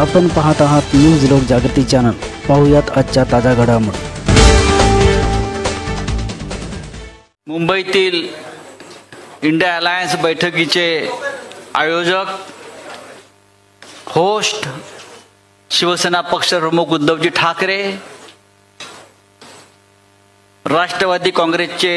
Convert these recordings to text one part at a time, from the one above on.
आपण पाहत आहात न्यूज लोक जागृती चॅनल। पाहुयात आजच्या ताजा घडामोडी। मुंबईतील इंडिया अलायन्स बैठकीचे आयोजक होस्ट शिवसेना पक्षप्रमुख उद्धवजी ठाकरे, राष्ट्रवादी काँग्रेसचे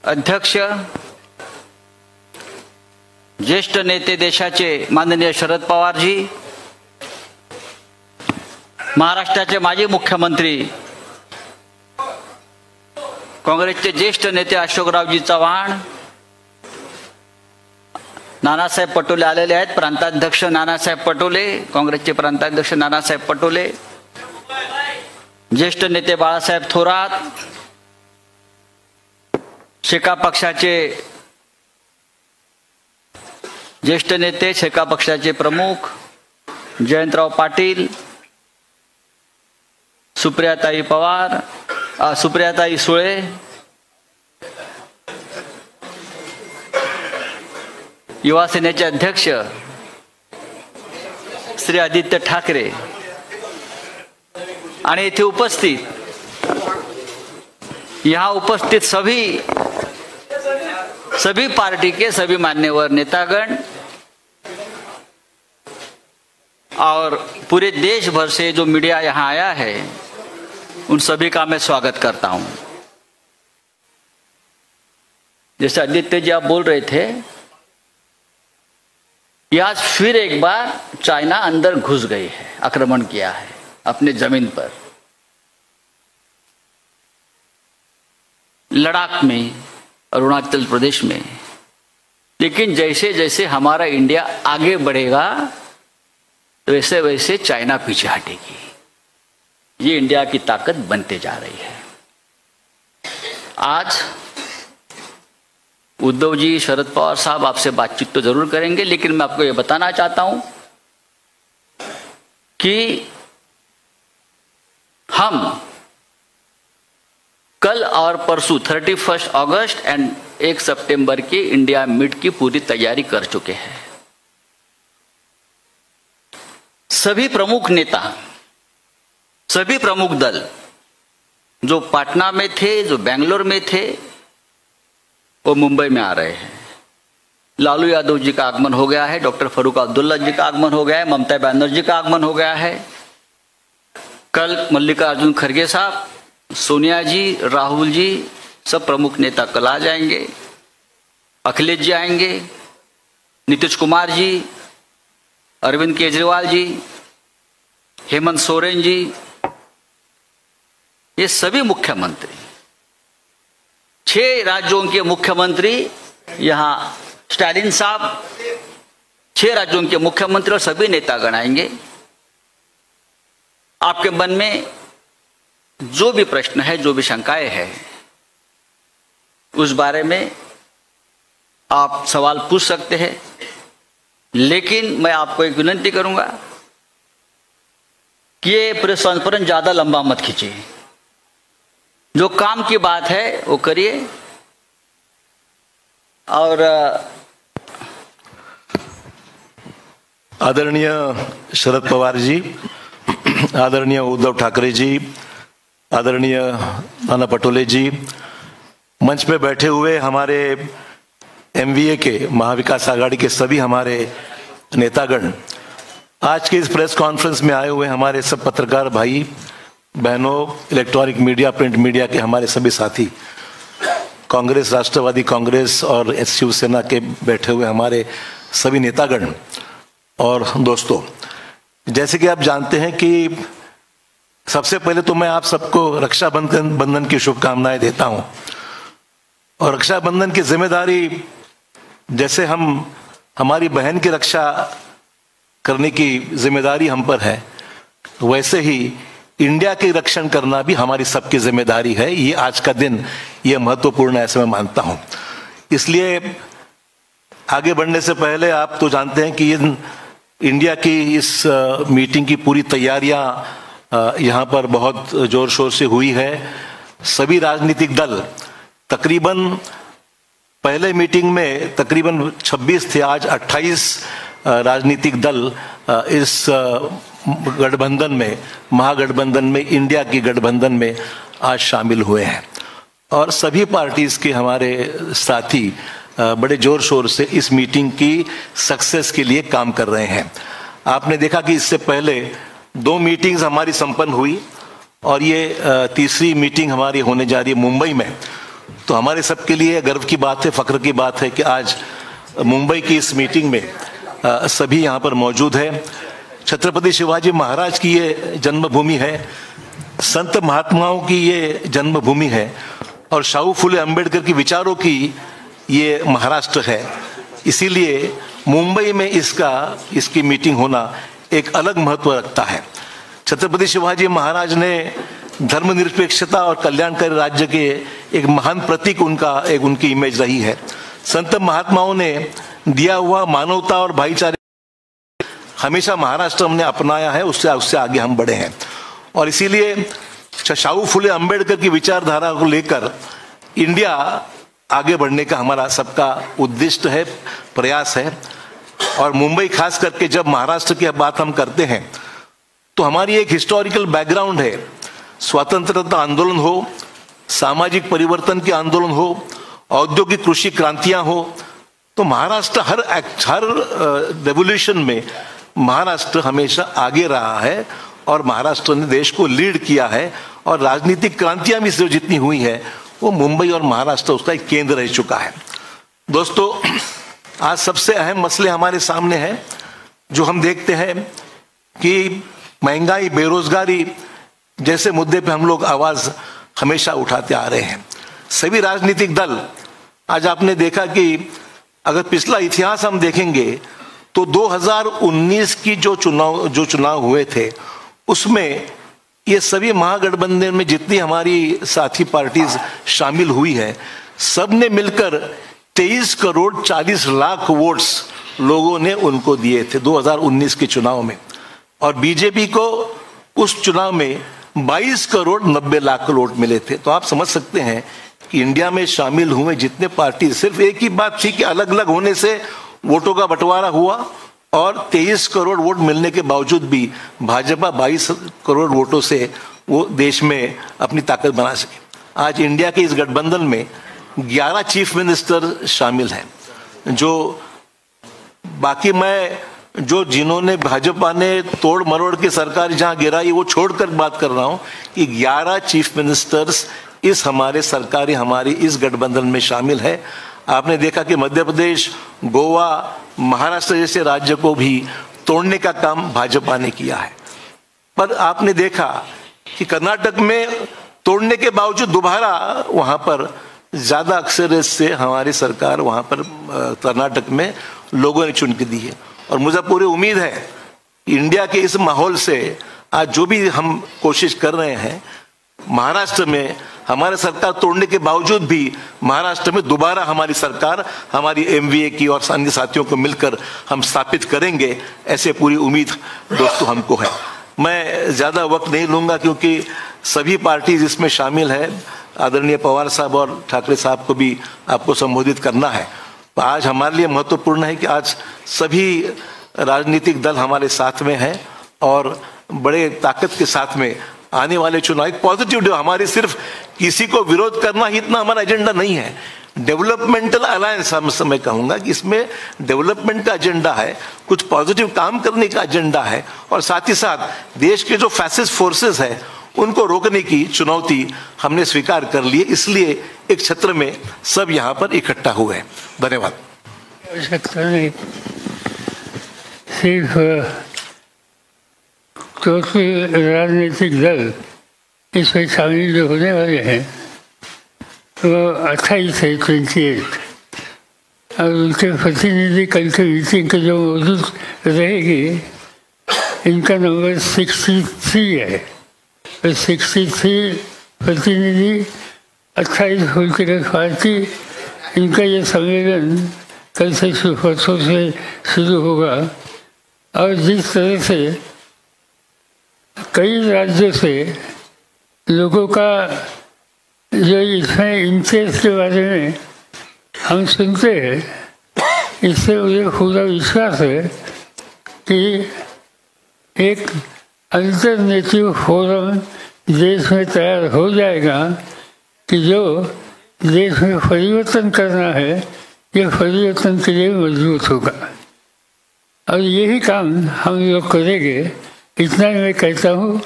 अध्यक्ष ज्येष्ठ नेते देशाचे माननीय शरद पवारजी, महाराष्ट्राचे माजी मुख्यमंत्री काँग्रेसचे ज्येष्ठ नेते अशोकरावजी चव्हाण, नानासाहेब पटोले आलेले आहेत। प्रांताध्यक्ष नानासाहेब पटोले, काँग्रेसचे प्रांताध्यक्ष नानासाहेब पटोले, ज्येष्ठ नेते बाळासाहेब थोरात, शेका पक्षाचे ज्येष्ठ नेते, शेका पक्षाचे प्रमुख जयंतराव पाटील, सुप्रियाताई पवार, सुप्रियाताई सुळे, युवा सेनेचे अध्यक्ष श्री आदित्य ठाकरे आणि इथे यहाँ उपस्थित सभी पार्टी के सभी मान्यवर नेतागण और पूरे देश भर से जो मीडिया यहाँ आया है, उन सभी का मैं स्वागत करता हूं। जैसे आदित्य जी आप बोल रहे थे, आज फिर एक बार चाइना अंदर घुस गई है, आक्रमण किया है अपने जमीन पर। लद्दाख में, अरुणाचल प्रदेश में। लेकिन जैसे जैसे हमारा इंडिया आगे बढ़ेगा वैसे वैसे चाइना पीछे हटेगी। ये इंडिया की ताकत बनते जा रही है। आज उद्धव जी, शरद पवार साहब आपसे बातचीत तो जरूर करेंगे, लेकिन मैं आपको ये बताना चाहता हूं कि हम कल और परसों 31 अगस्त एंड 1 सितंबर की इंडिया मीट की पूरी तैयारी कर चुके हैं। सभी प्रमुख नेता, सभी प्रमुख दल जो पटना में थे, जो बेंगलोर में थे, वो मुंबई में आ रहे हैं। लालू यादव जी का आगमन हो गया है, डॉक्टर फारूक अब्दुल्ला जी का आगमन हो गया है, ममता बनर्जी का आगमन हो गया है। कल मल्लिकार्जुन खड़गे साहब, सोनिया जी, राहुल जी, सब प्रमुख नेता कल आ जाएंगे। अखिलेश जी आएंगे, नीतीश कुमार जी, अरविंद केजरीवाल जी, हेमंत सोरेन जी, ये सभी मुख्यमंत्री, 6 राज्यों के मुख्यमंत्री यहां, स्टालिन साहब, 6 राज्यों के मुख्यमंत्री और सभी नेतागण आएंगे। आपके मन में जो भी प्रश्न है, जो भी शंकाएं है, उस बारे में आप सवाल पूछ सकते हैं। लेकिन मैं आपको एक विनती करूंगा कि ये प्रेस कॉन्फ्रेंस ज्यादा लंबा मत खींचिए। जो काम की बात है वो करिए। और आदरणीय शरद पवार जी, आदरणीय उद्धव ठाकरे जी, आदरणीय नाना पटोले जी, मंच पे बैठे हुए हमारे एमवीए के, महाविकास आघाड़ी के सभी हमारे नेतागण, आज के इस प्रेस कॉन्फ्रेंस में आए हुए हमारे सब पत्रकार भाई बहनों, इलेक्ट्रॉनिक मीडिया, प्रिंट मीडिया के हमारे सभी साथी, कांग्रेस, राष्ट्रवादी कांग्रेस और शिवसेना के बैठे हुए हमारे सभी नेतागण और दोस्तों, जैसे कि आप जानते हैं कि सबसे पहले तो मैं आप सबको रक्षाबंधन की शुभकामनाएं देता हूं। और रक्षाबंधन की जिम्मेदारी, जैसे हमारी बहन की रक्षा करने की जिम्मेदारी हम पर है, वैसे ही इंडिया की रक्षण करना भी हमारी सबकी जिम्मेदारी है। ये आज का दिन ये महत्वपूर्ण है, ऐसे मैं मानता हूं। इसलिए आगे बढ़ने से पहले आप तो जानते हैं कि इंडिया की इस मीटिंग की पूरी तैयारियां यहाँ पर बहुत जोर शोर से हुई है। सभी राजनीतिक दल तकरीबन, पहले मीटिंग में तकरीबन 26 थे, आज 28 राजनीतिक दल इस गठबंधन में, महागठबंधन में, इंडिया की गठबंधन में आज शामिल हुए हैं। और सभी पार्टीज के हमारे साथी बड़े जोर शोर से इस मीटिंग की सक्सेस के लिए काम कर रहे हैं। आपने देखा कि इससे पहले 2 मीटिंग्स हमारी संपन्न हुई और ये तीसरी मीटिंग हमारी होने जा रही है मुंबई में। तो हमारे सबके लिए गर्व की बात है, फख्र की बात है कि आज मुंबई की इस मीटिंग में सभी यहाँ पर मौजूद है। छत्रपति शिवाजी महाराज की ये जन्मभूमि है, संत महात्माओं की ये जन्मभूमि है और शाहू फुले अंबेडकर की विचारों की ये महाराष्ट्र है। इसीलिए मुंबई में इसकी मीटिंग होना एक अलग महत्व रखता है। छत्रपति शिवाजी महाराज ने धर्मनिरपेक्षता और कल्याणकारी राज्य के एक महान प्रतीक उनकी इमेज रही है। संत महात्माओं ने दिया हुआ मानवता और भाईचारे हमेशा महाराष्ट्र हमने अपनाया है, उससे आगे हम बढ़े हैं। और इसीलिए शाहू फुले अंबेडकर की विचारधारा को लेकर इंडिया आगे बढ़ने का हमारा सबका उद्दिष्ट है, प्रयास है। और मुंबई खास करके जब महाराष्ट्र की बात हम करते हैं तो हमारी एक हिस्टोरिकल बैकग्राउंड है। स्वतंत्रता आंदोलन हो, सामाजिक परिवर्तन के आंदोलन हो, औद्योगिक कृषि क्रांतियां हो, तो महाराष्ट्र हर रेवोल्यूशन में महाराष्ट्र हमेशा आगे रहा है और महाराष्ट्र ने देश को लीड किया है। और राजनीतिक क्रांतियां भी जितनी हुई है वो मुंबई और महाराष्ट्र उसका एक केंद्र रह चुका है। दोस्तों, आज सबसे अहम मसले हमारे सामने हैं जो हम देखते हैं कि महंगाई, बेरोजगारी जैसे मुद्दे पे हम लोग आवाज हमेशा उठाते आ रहे हैं। सभी राजनीतिक दल, आज आपने देखा कि अगर पिछला इतिहास हम देखेंगे तो 2019 की जो चुनाव हुए थे उसमें ये सभी महागठबंधन में जितनी हमारी साथी पार्टीज शामिल हुई है, सब ने मिलकर 23 करोड़ 40 लाख वोट्स लोगों ने उनको दिए थे 2019 के चुनाव में। और बीजेपी को उस चुनाव में 22 करोड़ 90 लाख वोट मिले थे। तो आप समझ सकते हैं कि इंडिया में शामिल हुए जितने पार्टी, सिर्फ एक ही बात थी कि अलग अलग होने से वोटों का बंटवारा हुआ और 23 करोड़ वोट मिलने के बावजूद भी भाजपा 22 करोड़ वोटों से वो देश में अपनी ताकत बना सके। आज इंडिया के इस गठबंधन में 11 चीफ मिनिस्टर शामिल हैं, जो बाकी जिन्होंने भाजपा ने तोड़ मरोड़ के सरकार जहां गिराई वो छोड़कर बात कर रहा हूं कि 11 चीफ मिनिस्टर्स हमारी इस गठबंधन में शामिल है। आपने देखा कि मध्य प्रदेश, गोवा, महाराष्ट्र जैसे राज्य को भी तोड़ने का काम भाजपा ने किया है। पर आपने देखा कि कर्नाटक में तोड़ने के बावजूद दोबारा वहां पर ज्यादा अक्सरियत से हमारी सरकार वहां पर कर्नाटक में लोगों ने चुन के दी है। और मुझे पूरी उम्मीद है कि इंडिया के इस माहौल से आज जो भी हम कोशिश कर रहे हैं, महाराष्ट्र में हमारे सरकार तोड़ने के बावजूद भी महाराष्ट्र में दोबारा हमारी सरकार, हमारी एमवीए की और अन्य साथियों को मिलकर हम स्थापित करेंगे, ऐसे पूरी उम्मीद दोस्तों हमको है। मैं ज्यादा वक्त नहीं लूंगा क्योंकि सभी पार्टी इसमें शामिल है। आदरणीय पवार साहब और ठाकरे साहब को भी आपको संबोधित करना है। तो आज हमारे लिए महत्वपूर्ण है कि आज सभी राजनीतिक दल हमारे साथ में हैं और बड़े ताकत के साथ में आने वाले चुनाव एक पॉजिटिव, हमारे सिर्फ किसी को विरोध करना ही इतना हमारा एजेंडा नहीं है। डेवलपमेंटल अलायंस मैं कहूंगा कि इसमें डेवलपमेंट का एजेंडा है, कुछ पॉजिटिव काम करने का एजेंडा है और साथ ही साथ देश के जो फैसिस्ट फोर्सेस है उनको रोकने की चुनौती हमने स्वीकार कर ली। इसलिए एक छत्र में सब यहाँ पर इकट्ठा हुए हैं। धन्यवाद। आवश्यकता नहीं, सिर्फ क्योंकि राजनीतिक दल इसमें शामिल जो होने वाले हैं वो 28 है, 28, और उनके प्रतिनिधि कल के मीटिंग के जो मौजूद रहेगी इनका नंबर 63 है। तो 63 प्रतिनिधि, 28 पॉलिटिकल पार्टी, इनका ये सम्मेलन कल से परसों से शुरू होगा। और जिस तरह से कई राज्यों से लोगों का जो इसमें इंटरेस्ट के बारे में हम सुनते हैं, इससे मुझे पूरा विश्वास है कि एक अल्टरनेटिव फोरम देश में तैयार हो जाएगा कि जो देश में परिवर्तन करना है, ये परिवर्तन के लिए मजबूत होगा। और यही काम हम लोग करेंगे, इतना ही मैं कहता हूँ।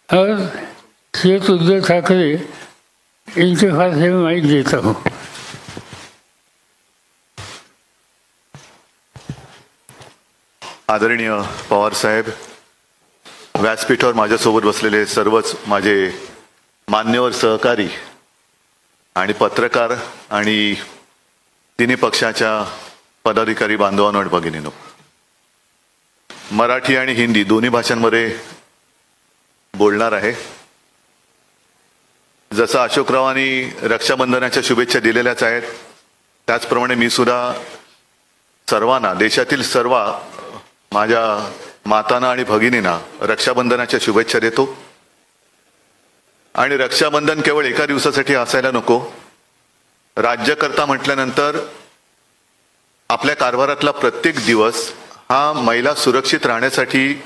और श्री उद्धव ठाकरे, इनके पास में माइक देता हूँ। आदरणीय पवार साहेब, व्यासपीठावर माझ्यासोबत बसलेले सर्वच माझे मान्यवर सहकारी आणि पत्रकार आणि तिन्ही पक्षाच्या पदाधिकारी बांधवांनो आणि भगिनींनो, मराठी आणि हिंदी दोन्ही भाषांमध्ये बोलणार आहे। जसं अशोकरावांनी रक्षाबंधनाच्या शुभेच्छा दिलेल्याच आहेत, त्याचप्रमाणे मी सुद्धा सर्वांना, देशातील सर्व माझ्या मातांना आणि भगिनींना रक्षाबंधनाच्या शुभेच्छा देतो। आणि रक्षाबंधन केवळ एका दिवसासाठी असायला नको। राज्यकर्ता म्हटल्यानंतर आपल्या कारभारातला प्रत्येक दिवस हा महिला सुरक्षित राहण्यासाठी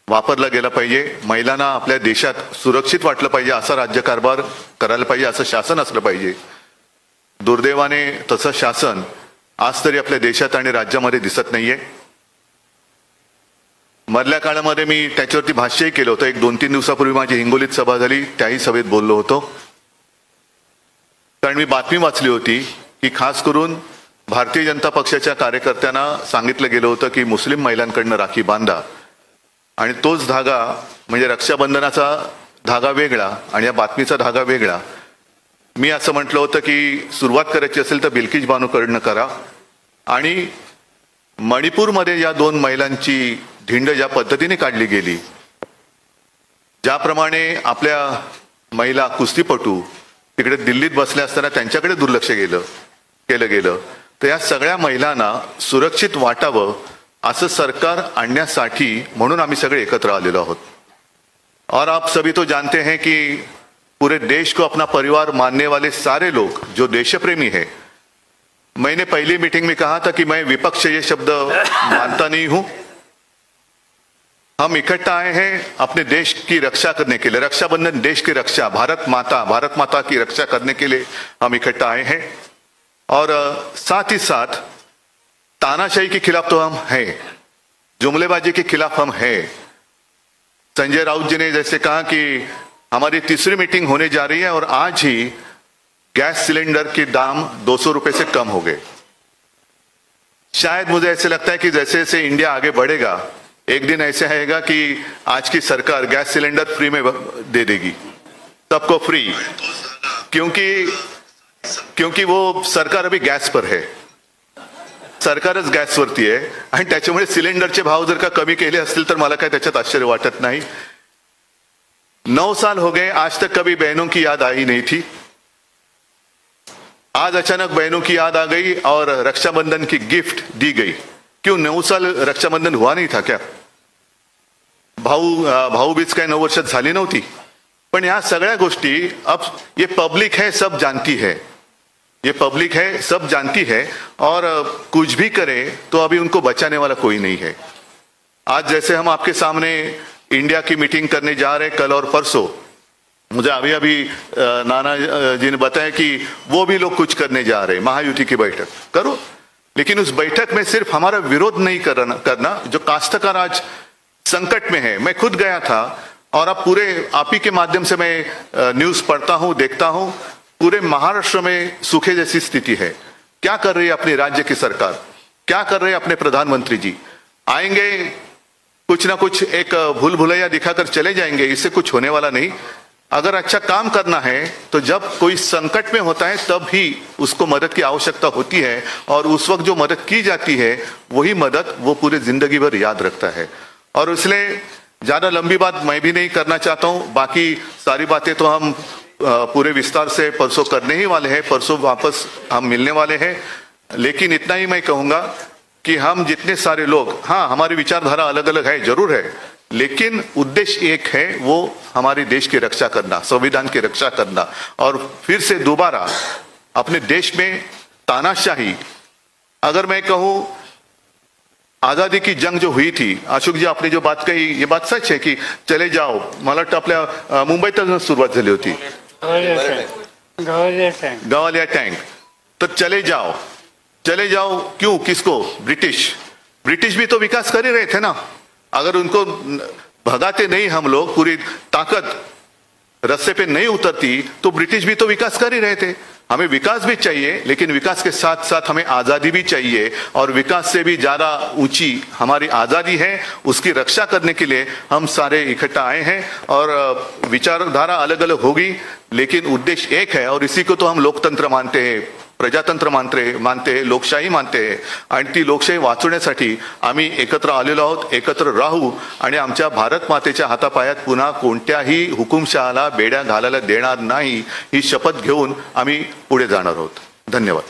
वापरला गेला पाहिजे। महिलांना आपल्या देशात सुरक्षित वाटलं पाहिजे, असा राज्यकारभार करायला पाहिजे, असं शासन असलं पाहिजे। दुर्दैवाने तसं शासन आज तरी आपल्या देशात आणि राज्यामध्ये दिसत नाहीये। मधल्या काळामध्ये मी त्याच्यावरती भाष्यही केलं होतं। एक 2-3 दिवसापूर्वी माझी हिंगोलीत सभा झाली, त्याही सभेत बोललो होतो। कारण मी बातमी वाचली होती की खास करून भारतीय जनता पक्षाच्या कार्यकर्त्यांना सांगितलं गेलं होतं की मुस्लिम महिलांकडनं राखी बांधा, आणि तोच धागा म्हणजे रक्षाबंधनाचा धागा वेगळा आणि या बातमीचा धागा वेगळा। मी असं म्हटलं होतं की सुरुवात करायची असेल तर बिल्किस बानूकडनं करा। आणि मणिपूरमध्ये या 2 महिलांची धिंड ज्या पद्धतीने काढली गेली, ज्याप्रमाणे आपल्या महिला कुस्तीपटू तिकडे दिल्लीत बसल्या असताना त्यांच्याकडे दुर्लक्ष केलं गेलं, तर या सगळ्या महिलांना सुरक्षित वाटावं असं सरकार आणण्यासाठी म्हणून आम्ही सगळे एकत्र आलेलो आहोत। और आप सभी तो जानते हैं कि पूरे देश को अपना परिवार मानने वाले सारे लोग जो देशप्रेमी हैं, मैंने पहली मीटिंग में कहा था कि मैं विपक्ष ये शब्द मानता नहीं हूं। हम इकट्ठा आए हैं अपने देश की रक्षा करने के लिए। रक्षाबंधन देश की रक्षा, भारत माता की रक्षा करने के लिए हम इकट्ठा आए हैं। और साथ ही साथ तानाशाही के खिलाफ तो हम हैं, जुमलेबाजी के खिलाफ हम हैं। संजय राउत जी ने जैसे कहा कि हमारी 3री मीटिंग होने जा रही है और आज ही गैस सिलेंडर के दाम 200 रुपए से कम हो गए। शायद मुझे ऐसे लगता है कि जैसे जैसे इंडिया आगे बढ़ेगा, एक दिन ऐसे आएगा कि आज की सरकार गैस सिलेंडर फ्री में दे देगी, सबको फ्री, क्योंकि वो सरकार अभी गॅस पर है, सरकारच गॅसवरती आहे। आणि त्याच्यामुळे सिलेंडरचे भाव जर का कमी केले असतील तर मला काय त्याच्यात आश्चर्य वाटत नाही। 9 साल हो गए, आज तक कभी बहनों की याद आई नहीं थी। आज अचानक बहनों की याद आ गई और रक्षाबंधन की गिफ्ट दी गई। क्यों 9 साल रक्षाबंधन हुआ नहीं था क्या? भाऊबीज काय 9 वर्षात झाली नव्हती? पण या सगळ्या गोष्टी अब ये पब्लिक है, सब जानती है, ये पब्लिक है, सब जानती है। और कुछ भी करे तो अभी उनको बचाने वाला कोई नहीं है। आज जैसे हम आपके सामने इंडिया की मीटिंग करने जा रहे हैं कल और परसों, मुझे अभी नाना जी ने बताया कि वो भी लोग कुछ करने जा रहे हैं, महायुति की बैठक करो, लेकिन उस बैठक में सिर्फ हमारा विरोध नहीं करना। जो काश्तकार आज संकट में है, मैं खुद गया था और अब पूरे आप ही के माध्यम से मैं न्यूज पढ़ता हूं, देखता हूं, पूरे महाराष्ट्र में सूखे जैसी स्थिति है। क्या कर रही है अपनी राज्य की सरकार, क्या कर रहे हैं अपने प्रधानमंत्री जी? आएंगे कुछ ना कुछ एक भूल भुलैया दिखाकर चले जाएंगे, इससे कुछ होने वाला नहीं। अगर अच्छा काम करना है तो जब कोई संकट में होता है तब ही उसको मदद की आवश्यकता होती है, और उस वक्त जो मदद की जाती है वही मदद वो पूरे जिंदगी भर याद रखता है। और इसलिए ज्यादा लंबी बात मैं भी नहीं करना चाहता हूं, बाकी सारी बातें तो हम पूरे विस्तार से परसों करने ही वाले हैं, परसों वापस हम मिलने वाले हैं। लेकिन इतना ही मैं कहूंगा कि हम जितने सारे लोग, हाँ हमारी विचारधारा अलग अलग है, जरूर है, लेकिन उद्देश्य एक है, वो हमारे देश की रक्षा करना, संविधान की रक्षा करना। और फिर से दोबारा अपने देश में तानाशाही, अगर मैं कहूं आजादी की जंग जो हुई थी, अशोक जी आपने जो बात कही ये बात सच है कि चले जाओ, मला वाटतं आपल्या मुंबईतच सुरुवात झाली होती गवालिया टँक, तो चले जाओ क्यों, किसको, ब्रिटिश भी तो विकास कर ही रहे थे ना। अगर उनको भगाते नहीं हम लोग, पूरी ताकत रास्ते पे नहीं उतरती तो ब्रिटिश भी तो विकास कर ही रहे थे। हमें विकास भी चाहिए, लेकिन विकास के साथ साथ हमें आजादी भी चाहिए, और विकास से भी ज्यादा ऊंची हमारी आजादी है। उसकी रक्षा करने के लिए हम सारे इकट्ठा आए हैं, और विचारधारा अलग अलग होगी लेकिन उद्देश्य एक है, और इसी को तो हम लोकतंत्र मानते हैं, प्रजातंत्र मानते हैं, लोकशाही मानते हैं, आणि ती लोकशाही वाचवण्यासाठी आम्ही एकत्र आलेलो आहोत, एकत्र राहू आणि आमच्या भारत मातेच्या हातापायात पुन्हा कोणत्याही हुकुमशहाला बेड्या घालायला देणार नाही ही शपथ घेऊन आम्ही पुढे जाणार आहोत। धन्यवाद।